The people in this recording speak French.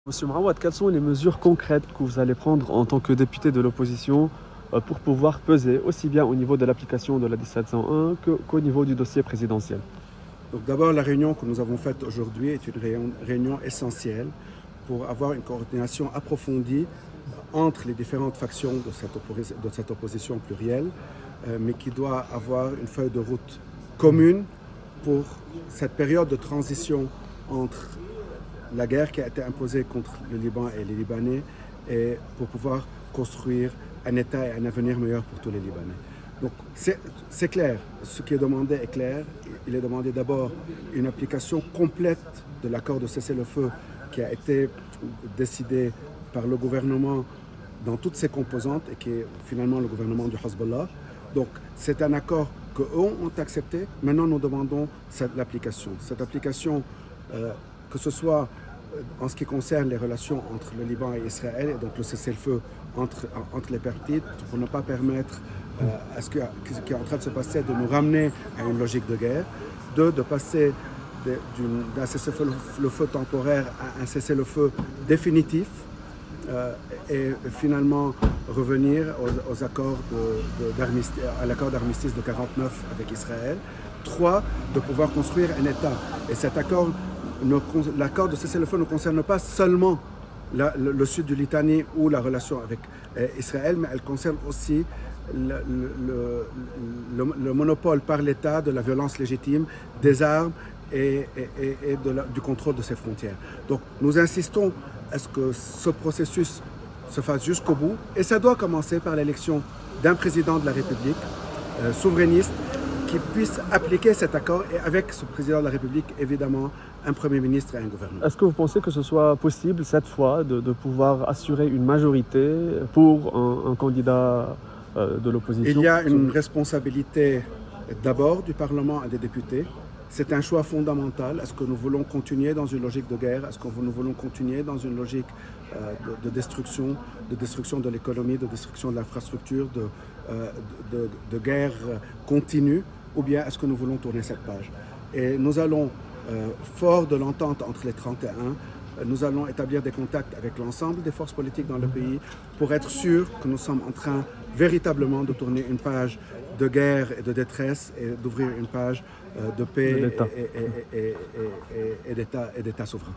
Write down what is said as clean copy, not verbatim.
Monsieur Mrawad, quelles sont les mesures concrètes que vous allez prendre en tant que député de l'opposition pour pouvoir peser aussi bien au niveau de l'application de la 1701 qu'au niveau du dossier présidentiel? Donc d'abord, la réunion que nous avons faite aujourd'hui est une réunion essentielle pour avoir une coordination approfondie entre les différentes factions de cette opposition plurielle, mais qui doit avoir une feuille de route commune pour cette période de transition entre la guerre qui a été imposée contre le Liban et les Libanais et pour pouvoir construire un État et un avenir meilleur pour tous les Libanais. Donc c'est clair, ce qui est demandé est clair. Il est demandé d'abord une application complète de l'accord de cessez-le-feu qui a été décidé par le gouvernement dans toutes ses composantes et qui est finalement le gouvernement du Hezbollah. Donc c'est un accord qu'eux ont accepté. Maintenant nous demandons l'application. Cette application, que ce soit en ce qui concerne les relations entre le Liban et Israël, et donc le cessez-le-feu entre les parties, pour ne pas permettre à ce qui est en train de se passer de nous ramener à une logique de guerre. Deux, de passer d'un cessez-le-feu temporaire à un cessez-le-feu définitif et finalement revenir à l'accord d'armistice de 1949 avec Israël. Trois, de pouvoir construire un État. Et cet accord, l'accord de cessez-le-feu ne concerne pas seulement le sud du Litanie ou la relation avec Israël, mais elle concerne aussi le monopole par l'État de la violence légitime, des armes et du contrôle de ses frontières. Donc nous insistons à ce que ce processus se fasse jusqu'au bout, et ça doit commencer par l'élection d'un président de la République souverainiste qui puisse appliquer cet accord, et avec ce président de la République, évidemment, un Premier ministre et un gouvernement. Est-ce que vous pensez que ce soit possible cette fois de pouvoir assurer une majorité pour un candidat de l'opposition? Il y a une responsabilité d'abord du Parlement et des députés. C'est un choix fondamental. Est-ce que nous voulons continuer dans une logique de guerre? Est-ce que nous voulons continuer dans une logique de destruction de l'économie, de destruction de l'infrastructure, de guerre continue? Ou bien est-ce que nous voulons tourner cette page? Et nous allons, fort de l'entente entre les 31, nous allons établir des contacts avec l'ensemble des forces politiques dans le pays pour être sûrs que nous sommes en train véritablement de tourner une page de guerre et de détresse et d'ouvrir une page de paix et d'État souverain.